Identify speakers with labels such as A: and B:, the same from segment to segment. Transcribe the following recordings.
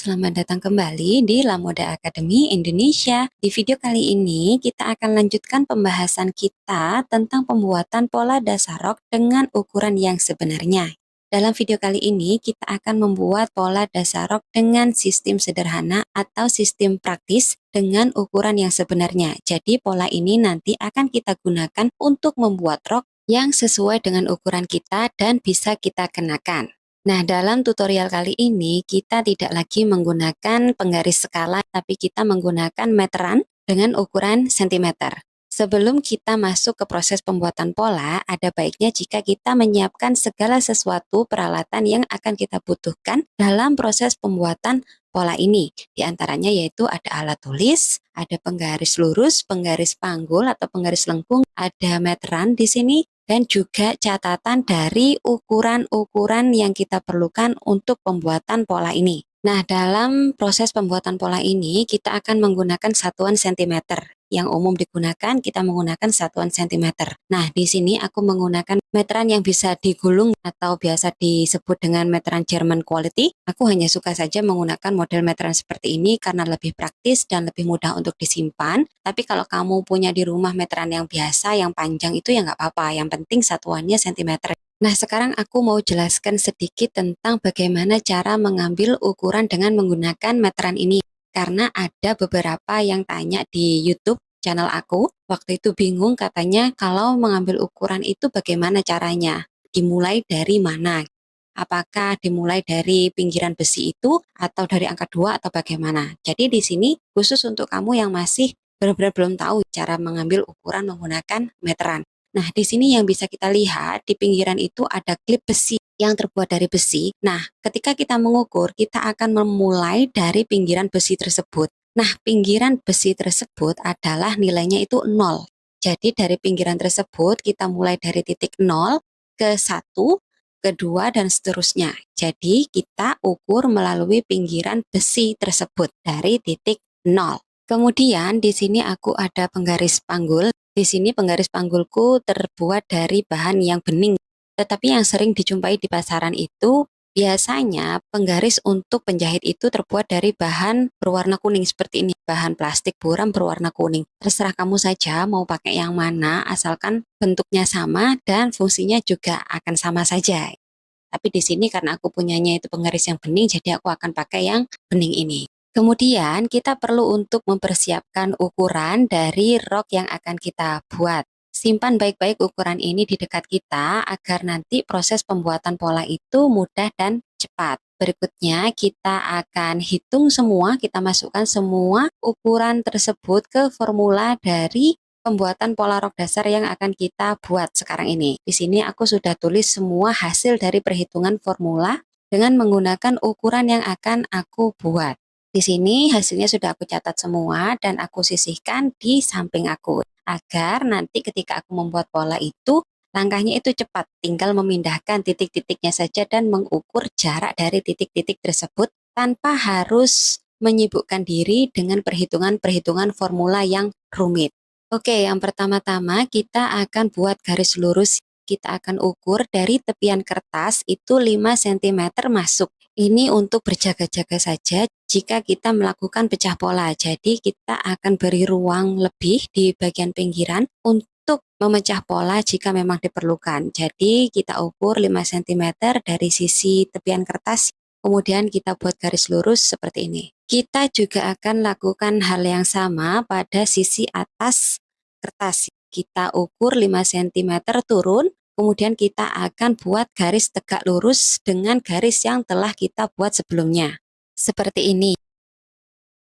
A: selamat datang kembali di Lamoda Academy Indonesia. Di video kali ini kita akan lanjutkan pembahasan kita tentang pembuatan pola dasar rok dengan ukuran yang sebenarnya. Dalam video kali ini kita akan membuat pola dasar rok dengan sistem sederhana atau sistem praktis dengan ukuran yang sebenarnya. Jadi pola ini nanti akan kita gunakan untuk membuat rok yang sesuai dengan ukuran kita dan bisa kita kenakan. Nah, dalam tutorial kali ini kita tidak lagi menggunakan penggaris skala, tapi kita menggunakan meteran dengan ukuran sentimeter. Sebelum kita masuk ke proses pembuatan pola, ada baiknya jika kita menyiapkan segala sesuatu peralatan yang akan kita butuhkan dalam proses pembuatan pola ini. Di antaranya yaitu ada alat tulis, ada penggaris lurus, penggaris panggul atau penggaris lengkung, ada meteran di sini, dan juga catatan dari ukuran-ukuran yang kita perlukan untuk pembuatan pola ini. Nah, dalam proses pembuatan pola ini, kita akan menggunakan satuan sentimeter. Yang umum digunakan, kita menggunakan satuan sentimeter. Nah, di sini aku menggunakan meteran yang bisa digulung atau biasa disebut dengan meteran German quality. Aku hanya suka saja menggunakan model meteran seperti ini karena lebih praktis dan lebih mudah untuk disimpan. Tapi kalau kamu punya di rumah meteran yang biasa, yang panjang itu ya nggak apa-apa. Yang penting satuannya sentimeter. Nah, sekarang aku mau jelaskan sedikit tentang bagaimana cara mengambil ukuran dengan menggunakan meteran ini. Karena ada beberapa yang tanya di YouTube channel aku, waktu itu bingung katanya kalau mengambil ukuran itu bagaimana caranya, dimulai dari mana, apakah dimulai dari pinggiran besi itu atau dari angka 2 atau bagaimana. Jadi di sini khusus untuk kamu yang masih benar-benar belum tahu cara mengambil ukuran menggunakan meteran. Nah, di sini yang bisa kita lihat di pinggiran itu ada klip besi yang terbuat dari besi. Nah, ketika kita mengukur, kita akan memulai dari pinggiran besi tersebut. Nah, pinggiran besi tersebut adalah nilainya itu 0. Jadi dari pinggiran tersebut kita mulai dari titik 0 ke 1, ke 2, dan seterusnya. Jadi kita ukur melalui pinggiran besi tersebut dari titik 0. Kemudian di sini aku ada penggaris panggul. Di sini penggaris panggulku terbuat dari bahan yang bening. Tetapi yang sering dijumpai di pasaran itu biasanya penggaris untuk penjahit itu terbuat dari bahan berwarna kuning seperti ini. Bahan plastik buram berwarna kuning. Terserah kamu saja mau pakai yang mana asalkan bentuknya sama dan fungsinya juga akan sama saja. Tapi di sini karena aku punyanya itu penggaris yang bening, jadi aku akan pakai yang bening ini. Kemudian kita perlu untuk mempersiapkan ukuran dari rok yang akan kita buat. Simpan baik-baik ukuran ini di dekat kita agar nanti proses pembuatan pola itu mudah dan cepat. Berikutnya kita akan hitung semua, kita masukkan semua ukuran tersebut ke formula dari pembuatan pola rok dasar yang akan kita buat sekarang ini. Di sini aku sudah tulis semua hasil dari perhitungan formula dengan menggunakan ukuran yang akan aku buat. Di sini hasilnya sudah aku catat semua dan aku sisihkan di samping aku agar nanti ketika aku membuat pola itu langkahnya itu cepat, tinggal memindahkan titik-titiknya saja dan mengukur jarak dari titik-titik tersebut tanpa harus menyibukkan diri dengan perhitungan-perhitungan formula yang rumit. Oke, yang pertama-tama kita akan buat garis lurus. Kita akan ukur dari tepian kertas itu 5 cm masuk. Ini untuk berjaga-jaga saja jika kita melakukan pecah pola. Jadi kita akan beri ruang lebih di bagian pinggiran untuk memecah pola jika memang diperlukan. Jadi kita ukur 5 cm dari sisi tepian kertas. Kemudian kita buat garis lurus seperti ini. Kita juga akan lakukan hal yang sama pada sisi atas kertas. Kita ukur 5 cm turun. Kemudian kita akan buat garis tegak lurus dengan garis yang telah kita buat sebelumnya. Seperti ini.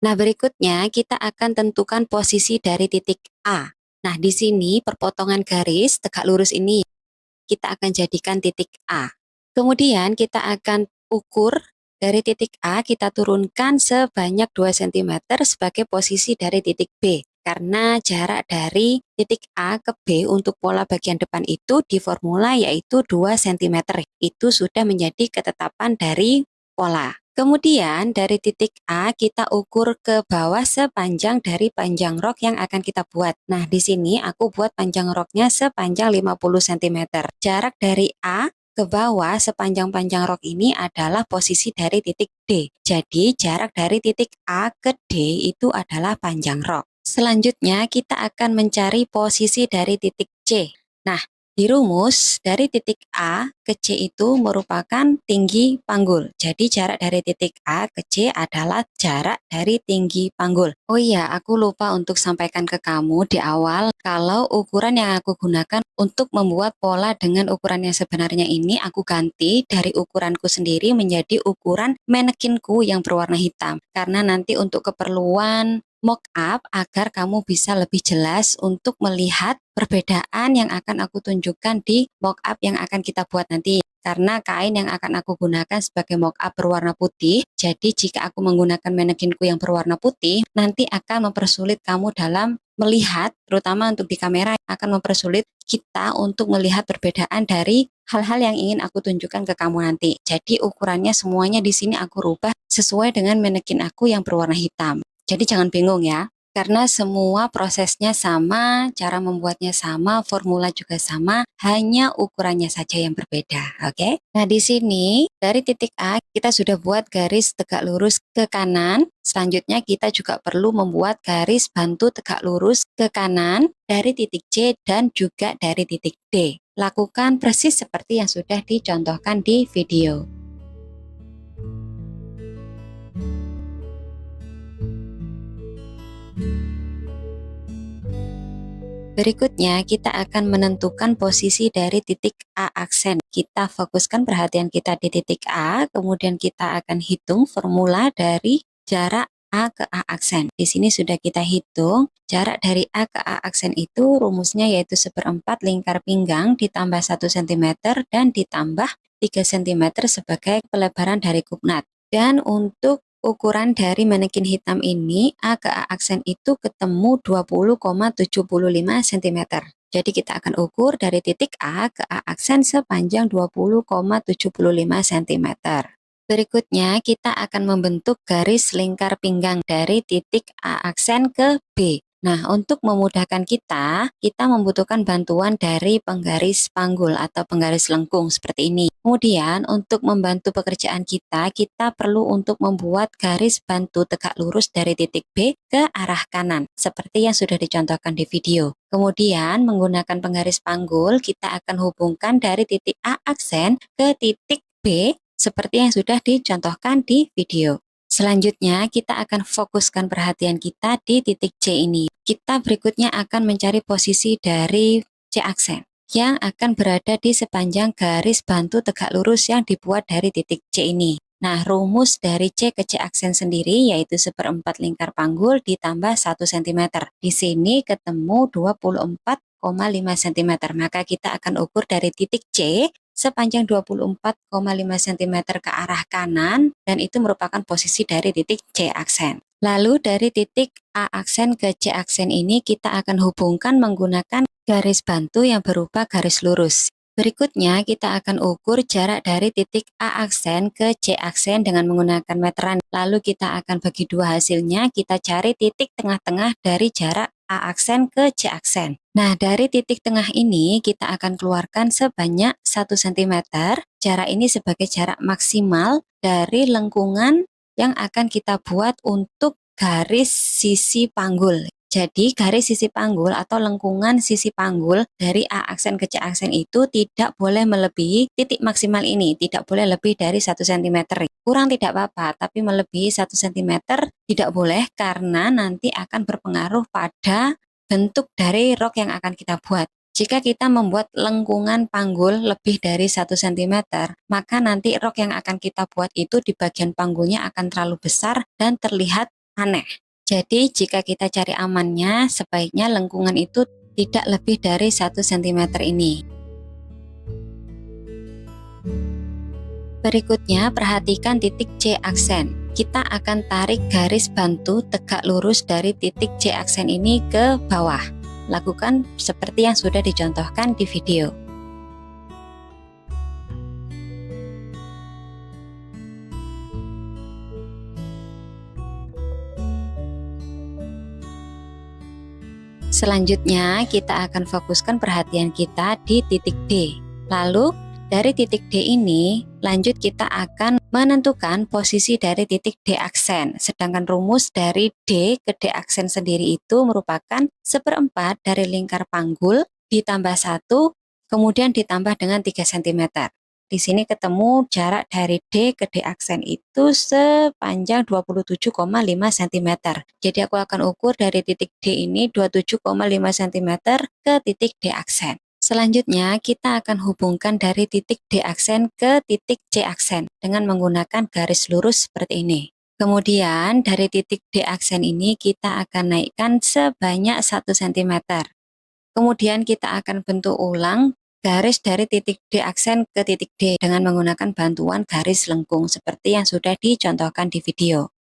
A: Nah, berikutnya kita akan tentukan posisi dari titik A. Nah, di sini perpotongan garis tegak lurus ini kita akan jadikan titik A. Kemudian kita akan ukur dari titik A, kita turunkan sebanyak 2 cm sebagai posisi dari titik B. Karena jarak dari titik A ke B untuk pola bagian depan itu di formula yaitu 2 cm. Itu sudah menjadi ketetapan dari pola. Kemudian dari titik A kita ukur ke bawah sepanjang dari panjang rok yang akan kita buat. Nah, di sini aku buat panjang roknya sepanjang 50 cm. Jarak dari A ke bawah sepanjang-panjang rok ini adalah posisi dari titik D. Jadi jarak dari titik A ke D itu adalah panjang rok. Selanjutnya kita akan mencari posisi dari titik C. Nah, di rumus, dari titik A ke C itu merupakan tinggi panggul. Jadi jarak dari titik A ke C adalah jarak dari tinggi panggul. Oh iya, aku lupa untuk sampaikan ke kamu di awal kalau ukuran yang aku gunakan untuk membuat pola dengan ukuran yang sebenarnya ini aku ganti dari ukuranku sendiri menjadi ukuran manekinku yang berwarna hitam. Karena nanti untuk keperluan mock up agar kamu bisa lebih jelas untuk melihat perbedaan yang akan aku tunjukkan di mock up yang akan kita buat nanti. Karena kain yang akan aku gunakan sebagai mock up berwarna putih, jadi jika aku menggunakan manekinku yang berwarna putih, nanti akan mempersulit kamu dalam melihat, terutama untuk di kamera, akan mempersulit kita untuk melihat perbedaan dari hal-hal yang ingin aku tunjukkan ke kamu nanti. Jadi ukurannya semuanya di sini aku rubah sesuai dengan manekin aku yang berwarna hitam. Jadi jangan bingung ya, karena semua prosesnya sama, cara membuatnya sama, formula juga sama, hanya ukurannya saja yang berbeda, oke? Nah, di sini dari titik A kita sudah buat garis tegak lurus ke kanan. Selanjutnya kita juga perlu membuat garis bantu tegak lurus ke kanan dari titik C dan juga dari titik D. Lakukan persis seperti yang sudah dicontohkan di video. Berikutnya, kita akan menentukan posisi dari titik A aksen. Kita fokuskan perhatian kita di titik A, kemudian kita akan hitung formula dari jarak A ke A aksen. Di sini sudah kita hitung, jarak dari A ke A aksen itu rumusnya yaitu 1/4 lingkar pinggang ditambah 1 cm dan ditambah 3 cm sebagai pelebaran dari kupnat. Dan untuk ukuran dari manekin hitam ini, A ke A aksen itu ketemu 20,75 cm. Jadi kita akan ukur dari titik A ke A aksen sepanjang 20,75 cm. Berikutnya kita akan membentuk garis lingkar pinggang dari titik A aksen ke B. Nah, untuk memudahkan kita membutuhkan bantuan dari penggaris panggul atau penggaris lengkung seperti ini. Kemudian, untuk membantu pekerjaan kita perlu untuk membuat garis bantu tegak lurus dari titik B ke arah kanan, seperti yang sudah dicontohkan di video. Kemudian, menggunakan penggaris panggul, kita akan hubungkan dari titik A aksen ke titik B, seperti yang sudah dicontohkan di video. Selanjutnya, kita akan fokuskan perhatian kita di titik C ini. Kita berikutnya akan mencari posisi dari C aksen yang akan berada di sepanjang garis bantu tegak lurus yang dibuat dari titik C ini. Nah, rumus dari C ke C aksen sendiri yaitu 1/4 lingkar panggul ditambah 1 cm. Di sini ketemu 24,5 cm. Maka kita akan ukur dari titik C sepanjang 24,5 cm ke arah kanan dan itu merupakan posisi dari titik C aksen. Lalu dari titik A aksen ke C aksen ini kita akan hubungkan menggunakan garis bantu yang berupa garis lurus. Berikutnya kita akan ukur jarak dari titik A aksen ke C aksen dengan menggunakan meteran. Lalu kita akan bagi dua hasilnya, kita cari titik tengah-tengah dari jarak A aksen ke C aksen. Nah, dari titik tengah ini kita akan keluarkan sebanyak 1 cm. Jarak ini sebagai jarak maksimal dari lengkungan yang akan kita buat untuk garis sisi panggul. Jadi garis sisi panggul atau lengkungan sisi panggul dari A aksen ke C aksen itu tidak boleh melebihi titik maksimal ini, tidak boleh lebih dari 1 cm. Kurang tidak apa-apa, tapi melebihi 1 cm tidak boleh karena nanti akan berpengaruh pada bentuk dari rok yang akan kita buat. Jika kita membuat lengkungan panggul lebih dari 1 cm, maka nanti rok yang akan kita buat itu di bagian panggulnya akan terlalu besar dan terlihat aneh. Jadi jika kita cari amannya, sebaiknya lengkungan itu tidak lebih dari 1 cm ini. Berikutnya perhatikan titik C aksen. Kita akan tarik garis bantu tegak lurus dari titik C aksen ini ke bawah. Lakukan seperti yang sudah dicontohkan di video. Selanjutnya, kita akan fokuskan perhatian kita di titik D. Lalu, Dari titik D ini, lanjut kita akan menentukan posisi dari titik D aksen. Sedangkan rumus dari D ke D aksen sendiri itu merupakan seperempat dari lingkar panggul ditambah 1, kemudian ditambah dengan 3 cm. Di sini ketemu jarak dari D ke D aksen itu sepanjang 27,5 cm. Jadi aku akan ukur dari titik D ini 27,5 cm ke titik D aksen. Selanjutnya, kita akan hubungkan dari titik D aksen ke titik C aksen dengan menggunakan garis lurus seperti ini. Kemudian, dari titik D aksen ini kita akan naikkan sebanyak 1 cm. Kemudian kita akan bentuk ulang garis dari titik D aksen ke titik D dengan menggunakan bantuan garis lengkung seperti yang sudah dicontohkan di video.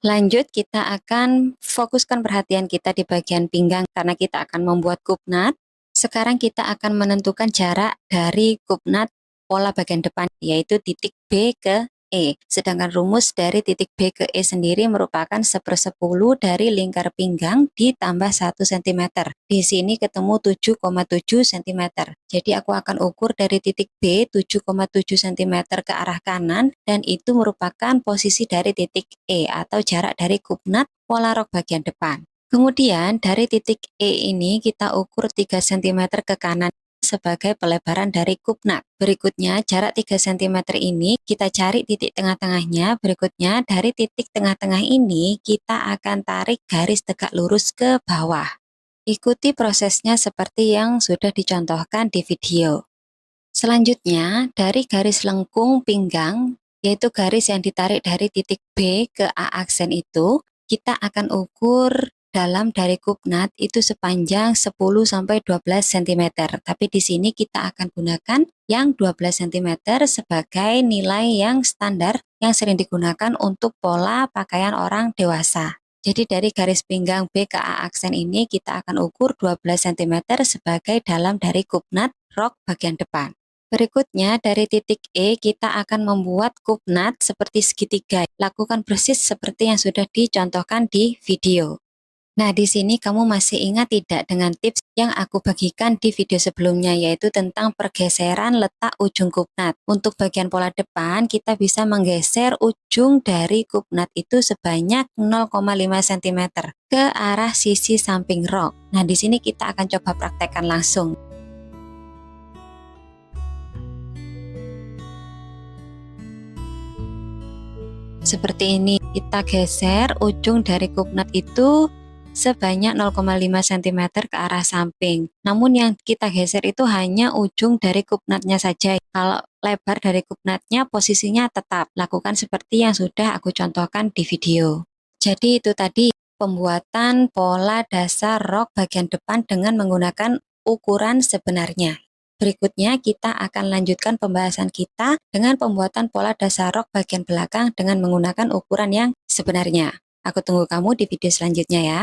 A: Lanjut, kita akan fokuskan perhatian kita di bagian pinggang karena kita akan membuat kupnat. Sekarang kita akan menentukan jarak dari kupnat pola bagian depan, yaitu titik B ke E. Sedangkan rumus dari titik B ke E sendiri merupakan 1/10 dari lingkar pinggang ditambah 1 cm. Di sini ketemu 7,7 cm. Jadi aku akan ukur dari titik B 7,7 cm ke arah kanan, dan itu merupakan posisi dari titik E atau jarak dari kupnat pola rok bagian depan. Kemudian dari titik E ini kita ukur 3 cm ke kanan sebagai pelebaran dari kupnat. Berikutnya jarak 3 cm ini kita cari titik tengah-tengahnya. Berikutnya dari titik tengah-tengah ini kita akan tarik garis tegak lurus ke bawah. Ikuti prosesnya seperti yang sudah dicontohkan di video. Selanjutnya dari garis lengkung pinggang, yaitu garis yang ditarik dari titik B ke A aksen itu, kita akan ukur dalam dari kupnat itu sepanjang 10-12 cm. Tapi di sini kita akan gunakan yang 12 cm sebagai nilai yang standar yang sering digunakan untuk pola pakaian orang dewasa. Jadi dari garis pinggang B ke A aksen ini kita akan ukur 12 cm sebagai dalam dari kupnat rok bagian depan. Berikutnya dari titik E kita akan membuat kupnat seperti segitiga. Lakukan persis seperti yang sudah dicontohkan di video. Nah, di sini kamu masih ingat tidak dengan tips yang aku bagikan di video sebelumnya, yaitu tentang pergeseran letak ujung kupnat. Untuk bagian pola depan, kita bisa menggeser ujung dari kupnat itu sebanyak 0,5 cm ke arah sisi samping rok. Nah, di sini kita akan coba praktekkan langsung. Seperti ini, kita geser ujung dari kupnat itu sebanyak 0,5 cm ke arah samping. Namun yang kita geser itu hanya ujung dari kupnatnya saja. Kalau lebar dari kupnatnya posisinya tetap. Lakukan seperti yang sudah aku contohkan di video. Jadi itu tadi pembuatan pola dasar rok bagian depan dengan menggunakan ukuran sebenarnya. Berikutnya kita akan lanjutkan pembahasan kita dengan pembuatan pola dasar rok bagian belakang dengan menggunakan ukuran yang sebenarnya. Aku tunggu kamu di video selanjutnya ya.